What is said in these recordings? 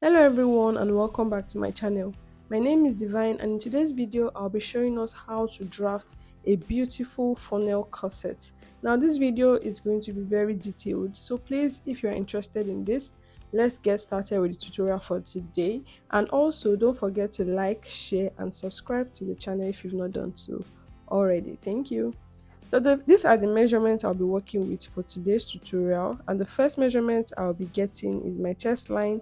Hello everyone and welcome back to my channel. My name is Divine and in today's video I'll be showing us how to draft a beautiful funnel corset. Now this video is going to be very detailed, so please, if you are interested in this, let's get started with the tutorial for today. And also don't forget to like, share and subscribe to the channel if you've not done so already. Thank you. So these are the measurements I'll be working with for today's tutorial, and the first measurement I'll be getting is my chest line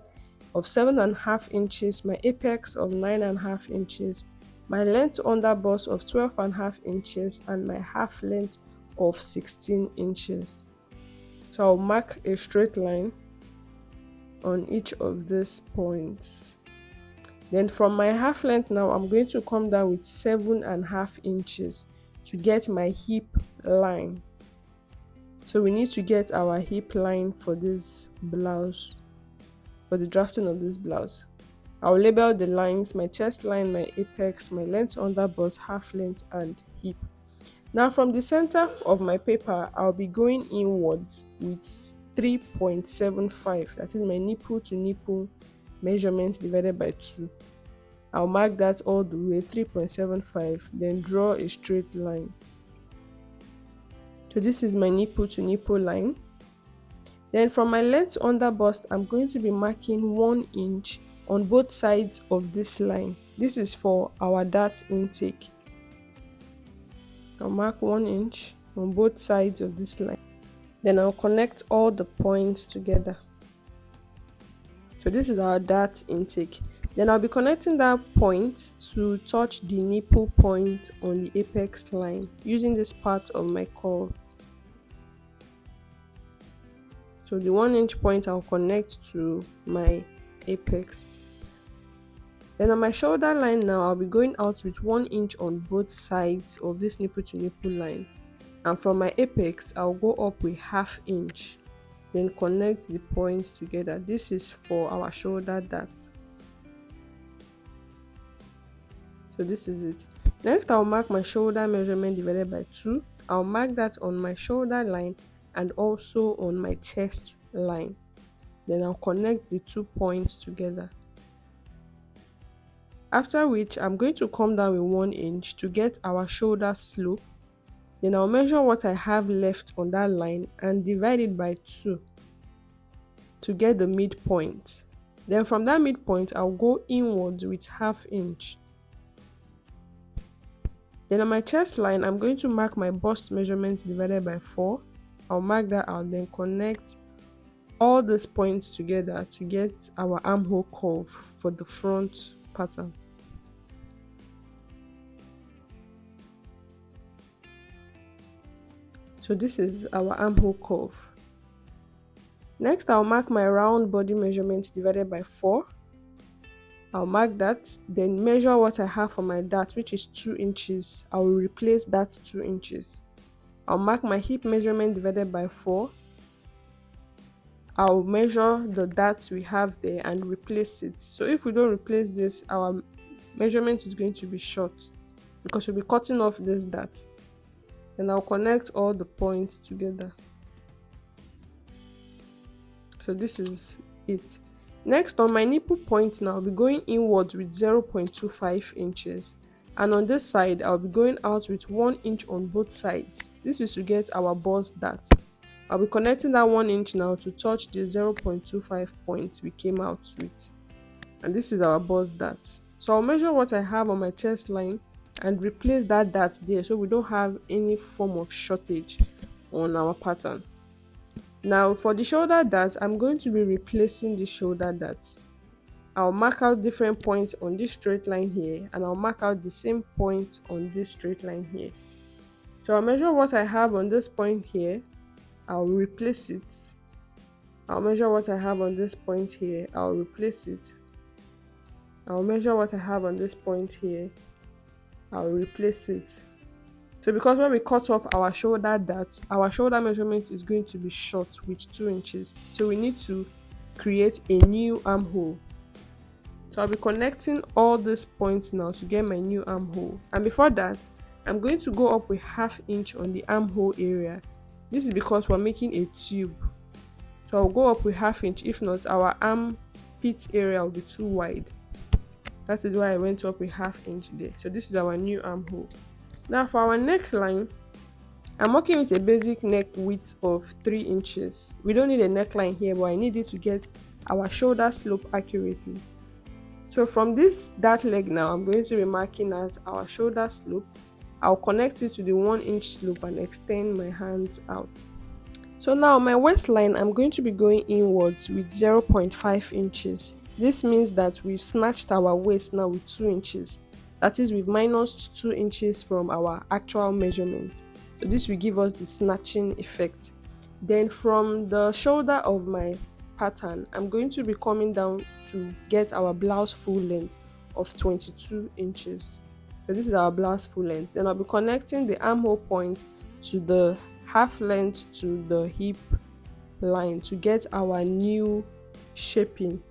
of 7.5 inches, my apex of 9.5 inches, my length under bust of 12.5 inches, and my half length of 16 inches. So I'll mark a straight line on each of these points. Then from my half length now, I'm going to come down with 7.5 inches to get my hip line. So we need to get our hip line for this blouse, for the drafting of this blouse. I'll label the lines: my chest line, my apex, my length under bust, half length and hip. Now from the center of my paper, I'll be going inwards with 3.75, that is my nipple to nipple measurement divided by 2. I'll mark that all the way, 3.75, then draw a straight line. So this is my nipple to nipple line. Then from my length under bust, I'm going to be marking 1 inch on both sides of this line. This is for our dart intake. I'll mark 1 inch on both sides of this line. Then I'll connect all the points together. So this is our dart intake. Then I'll be connecting that point to touch the nipple point on the apex line using this part of my curve. So the 1 inch point I'll connect to my apex. Then on my shoulder line now, I'll be going out with 1 inch on both sides of this nipple to nipple line. And from my apex, I'll go up with ½ inch. Then connect the points together. This is for our shoulder dart. So this is it. Next, I'll mark my shoulder measurement divided by 2. I'll mark that on my shoulder line and also on my chest line. Then I'll connect the 2 points together. After which, I'm going to come down with 1 inch to get our shoulder slope. Then I'll measure what I have left on that line and divide it by 2 to get the midpoint. Then from that midpoint, I'll go inwards with ½ inch. Then on my chest line, I'm going to mark my bust measurement divided by 4. I'll mark that out, then connect all these points together to get our armhole curve for the front pattern. So this is our armhole curve. Next, I'll mark my round body measurement divided by 4. I'll mark that, then measure what I have for my dart, which is 2 inches. I will replace that 2 inches. I'll mark my hip measurement divided by 4. I'll measure the darts we have there and replace it. So if we don't replace this, our measurement is going to be short because we'll be cutting off this dart. Then I'll connect all the points together. So this is it. Next, on my nipple point now, I'll be going inwards with 0.25 inches. And on this side, I'll be going out with 1 inch on both sides. This is to get our bust dart. I'll be connecting that 1 inch now to touch the 0.25 point we came out with. And this is our bust dart. So I'll measure what I have on my chest line and replace that dart there so we don't have any form of shortage on our pattern. Now for the shoulder dart, I'm going to be replacing the shoulder dart. I'll mark out different points on this straight line here, and I'll mark out the same point on this straight line here. So I'll measure what I have on this point here, I'll replace it. I'll measure what I have on this point here, I'll replace it. I'll measure what I have on this point here, I'll replace it. So because when we cut off our shoulder dart, our shoulder measurement is going to be short with 2 inches. So we need to create a new armhole. So I'll be connecting all these points now to get my new armhole. And before that, I'm going to go up with ½ inch on the armhole area. This is because we're making a tube. So I'll go up with ½ inch. If not, our arm pit area will be too wide. That is why I went up a half inch there. So this is our new armhole. Now for our neckline, I'm working with a basic neck width of 3 inches. We don't need a neckline here, but I need it to get our shoulder slope accurately. So from this dart leg now, I'm going to be marking out our shoulder slope. I'll connect it to the 1 inch slope and extend my hands out. So now my waistline, I'm going to be going inwards with 0.5 inches. This means that we've snatched our waist now with 2 inches. That is, we've minused 2 inches from our actual measurement. So this will give us the snatching effect. Then from the shoulder of my pattern, I'm going to be coming down to get our blouse full length of 22 inches. So this is our blouse full length. Then I'll be connecting the armhole point to the half length to the hip line to get our new shaping.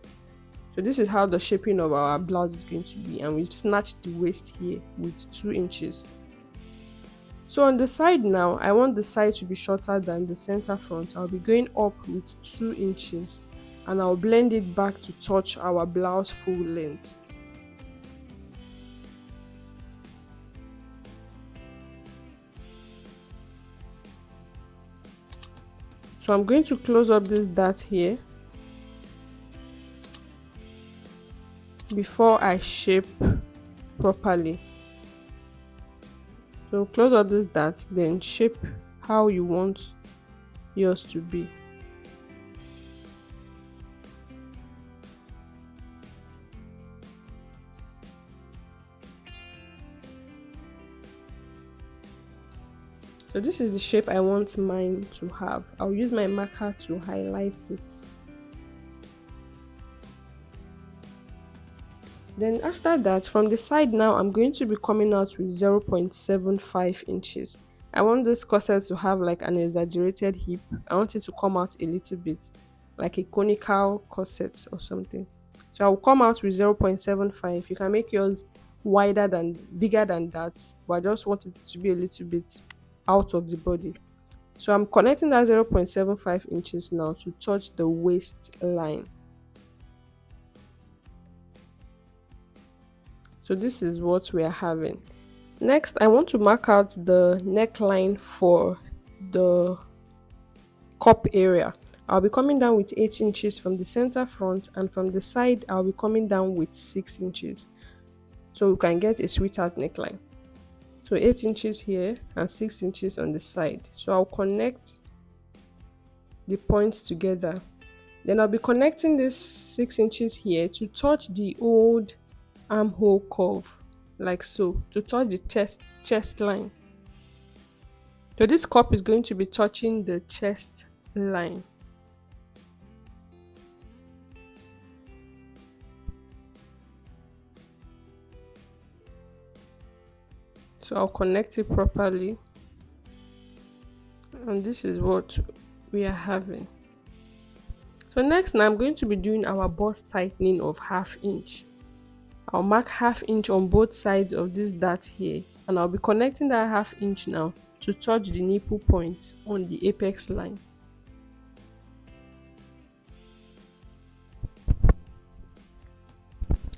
So this is how the shaping of our blouse is going to be, and we've snatched the waist here with 2 inches. So on the side now, I want the side to be shorter than the center front. I'll be going up with 2 inches and I'll blend it back to touch our blouse full length. So I'm going to close up this dart here before I shape properly. So close up this dart, then shape how you want yours to be. So this is the shape I want mine to have. I'll use my marker to highlight it. Then after that, from the side now, I'm going to be coming out with 0.75 inches. I want this corset to have like an exaggerated hip. I want it to come out a little bit, like a conical corset or something. So I'll come out with 0.75. You can make yours bigger than that, but I just want it to be a little bit out of the body. So I'm connecting that 0.75 inches now to touch the waistline. So this is what we are having. Next, I want to mark out the neckline for the cup area. I'll be coming down with 8 inches from the center front, and from the side I'll be coming down with 6 inches. So we can get a sweetheart neckline. So 8 inches here and 6 inches on the side. So I'll connect the points together. Then I'll be connecting this 6 inches here to touch the old armhole curve, like so, to touch the chest line. So this cup is going to be touching the chest line. So I'll connect it properly, and this is what we are having. So next now I'm going to be doing our bust tightening of 1/2 inch. I'll mark 1/2 inch on both sides of this dart here, and I'll be connecting that 1/2 inch now to touch the nipple point on the apex line.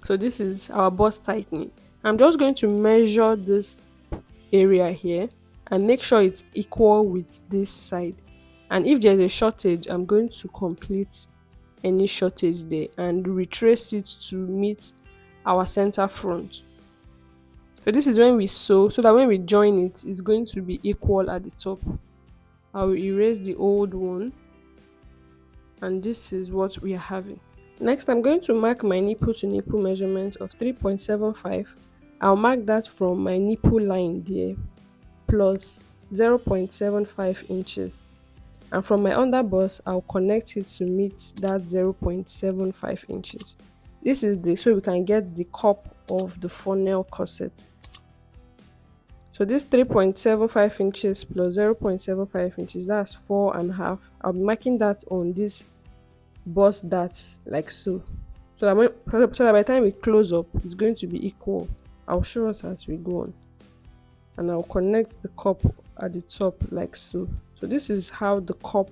So this is our bust tightening. I'm just going to measure this area here and make sure it's equal with this side, and if there's a shortage, I'm going to complete any shortage there and retrace it to meet our center front. So this is when we sew, so that when we join it, it's going to be equal at the top. I will erase the old one, and this is what we are having. Next, I'm going to mark my nipple to nipple measurement of 3.75. I'll mark that from my nipple line there plus 0.75 inches, and from my underbust I'll connect it to meet that 0.75 inches. This is so we can get the cup of the funnel corset. So this 3.75 inches plus 0.75 inches, that's 4.5. I'll be marking that on this bust dart like so. So that by the time we close up, it's going to be equal. I'll show us as we go on, and I'll connect the cup at the top like so. So this is how the cup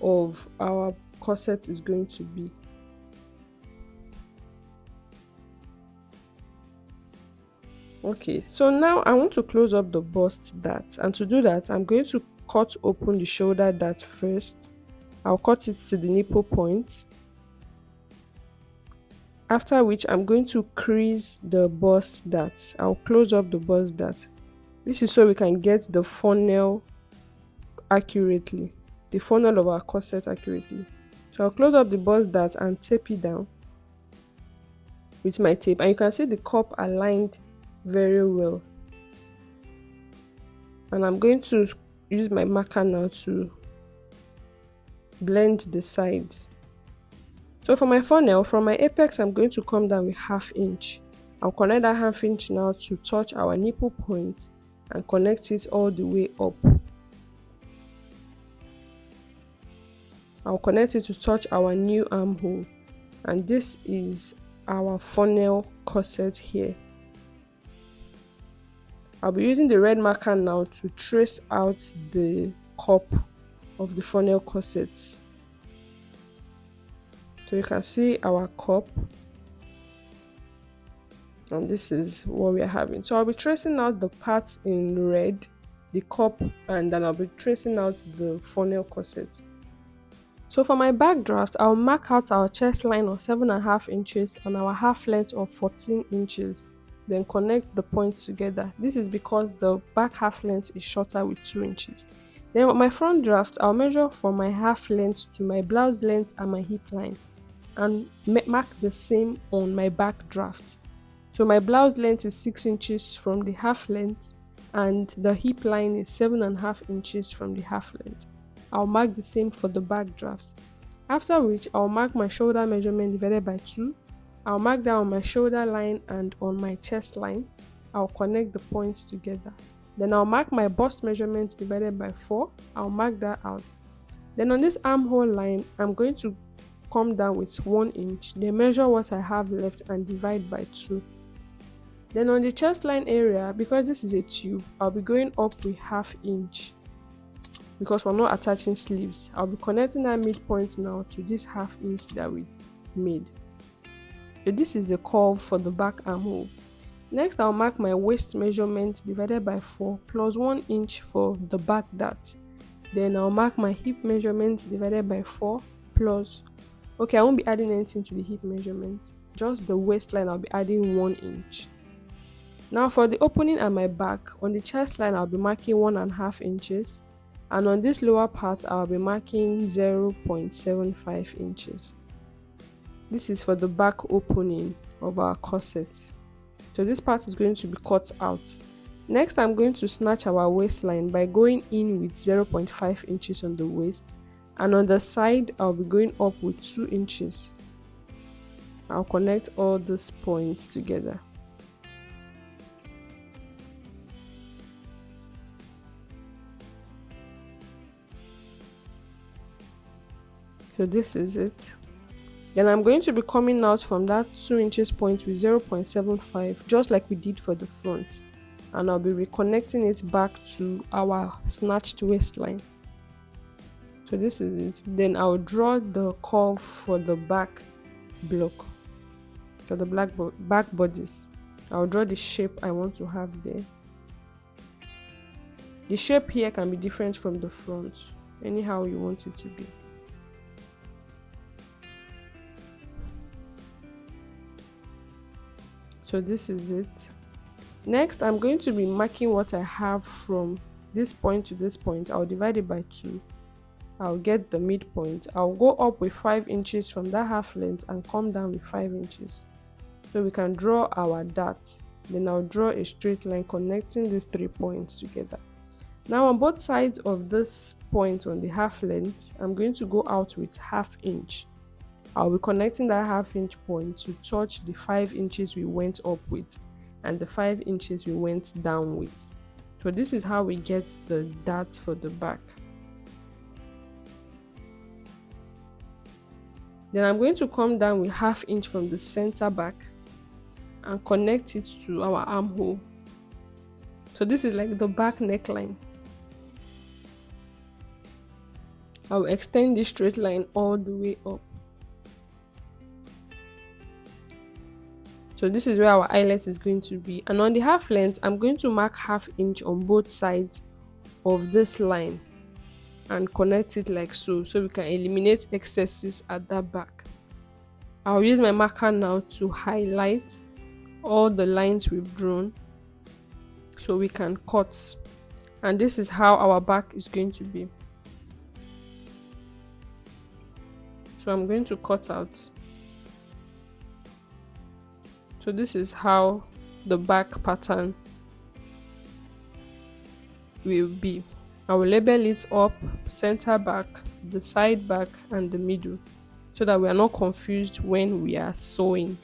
of our corset is going to be. Okay, so now I want to close up the bust dart, and to do that I'm going to cut open the shoulder dart first. I'll cut it to the nipple point, after which I'm going to crease the bust dart. I'll close up the bust dart. This is so we can get the funnel accurately, the funnel of our corset accurately. So I'll close up the bust dart and tape it down with my tape, and you can see the cup aligned very well. And I'm going to use my marker now to blend the sides. So for my funnel, from my apex I'm going to come down with 1/2 inch. I'll connect that 1/2 inch now to touch our nipple point and connect it all the way up. I'll connect it to touch our new armhole, and this is our funnel corset here. I'll be using the red marker now to trace out the cup of the funnel corset. So you can see our cup, and this is what we are having. So I'll be tracing out the parts in red, the cup, and then I'll be tracing out the funnel corset. So for my backdraft, I'll mark out our chest line of 7.5 inches and our half length of 14 inches. Then connect the points together. This is because the back half length is shorter with 2 inches. Then with my front draft, I'll measure from my half length to my blouse length and my hip line, and mark the same on my back draft. So my blouse length is 6 inches from the half length, and the hip line is 7.5 inches from the half length. I'll mark the same for the back draft. After which, I'll mark my shoulder measurement divided by 2. I'll mark that on my shoulder line and on my chest line. I'll connect the points together. Then I'll mark my bust measurement divided by 4. I'll mark that out. Then on this armhole line, I'm going to come down with 1 inch, then measure what I have left and divide by 2. Then on the chest line area, because this is a tube, I'll be going up with 1/2 inch. Because we're not attaching sleeves, I'll be connecting that midpoint now to this 1/2 inch that we made. So this is the curve for the back armhole. Next, I'll mark my waist measurement divided by 4 plus 1 inch for the back dart. Then I'll mark my hip measurement divided by 4 plus, okay, I won't be adding anything to the hip measurement, just the waistline I'll be adding 1 inch. Now for the opening at my back, on the chest line I'll be marking 1.5 inches, and on this lower part I'll be marking 0.75 inches. This is for the back opening of our corset. So this part is going to be cut out. Next, I'm going to snatch our waistline by going in with 0.5 inches on the waist, and on the side I'll be going up with 2 inches. I'll connect all those points together. So this is it. Then I'm going to be coming out from that 2 inches point with 0.75, just like we did for the front, and I'll be reconnecting it back to our snatched waistline. So this is it. Then I'll draw the curve for the back block, for the back bodice. I'll draw the shape I want to have there. The shape here can be different from the front, anyhow you want it to be. So this is it. Next, I'm going to be marking what I have from this point to this point. I'll divide it by 2. I'll get the midpoint. I'll go up with 5 inches from that half length and come down with 5 inches. So we can draw our dart. Then I'll draw a straight line connecting these 3 points together. Now on both sides of this point on the half length, I'm going to go out with 1/2 inch. I'll be connecting that 1/2 inch point to touch the 5 inches we went up with and the 5 inches we went down with. So this is how we get the dart for the back. Then I'm going to come down with 1/2 inch from the center back and connect it to our armhole. So this is like the back neckline. I'll extend this straight line all the way up. So this is where our eyelet is going to be, and on the half length I'm going to mark ½ inch on both sides of this line and connect it like so we can eliminate excesses at that back. I'll use my marker now to highlight all the lines we've drawn so we can cut, and this is how our back is going to be. So I'm going to cut out. So this is how the back pattern will be. I will label it up, center back, the side back, and the middle, so that we are not confused when we are sewing.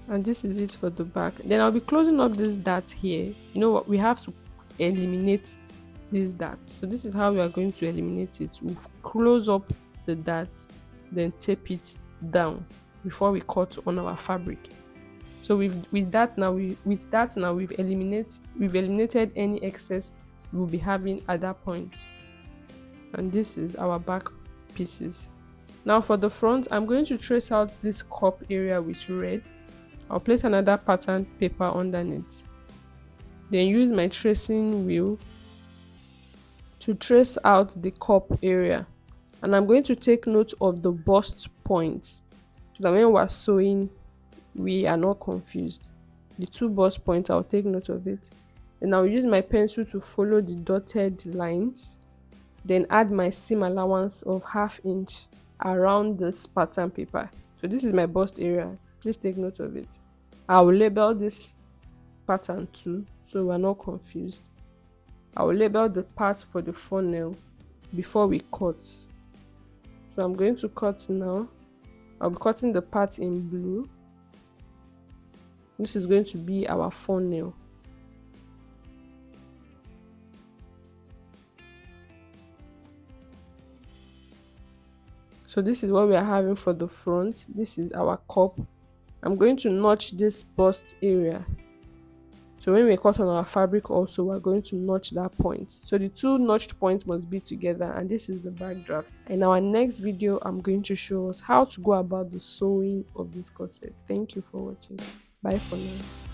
And this is it for the back. Then I'll be closing up this dart here. You know what, we have to eliminate this dart. So this is how we are going to eliminate it. We'll close up the dart, then tape it down before we cut on our fabric. So with that now we've eliminated any excess we'll be having at that point. And this is our back pieces. Now for the front, I'm going to trace out this cup area with red. I'll place another pattern paper underneath, then use my tracing wheel to trace out the cup area, and I'm going to take note of the bust points so that when we're sewing we are not confused. The 2 bust points, I'll take note of it. Then I'll use my pencil to follow the dotted lines, then add my seam allowance of ½ inch around this pattern paper. So this is my bust area, please take note of it. I will label this pattern too so we're not confused. I will label the part for the funnel before we cut. So I'm going to cut now. I'll be cutting the part in blue. This is going to be our funnel. So this is what we are having for the front. This is our cup. I'm going to notch this bust area. So when we cut on our fabric also, we're going to notch that point. So the 2 notched points must be together, and this is the backdraft. In our next video, I'm going to show us how to go about the sewing of this corset. Thank you for watching. Bye for now.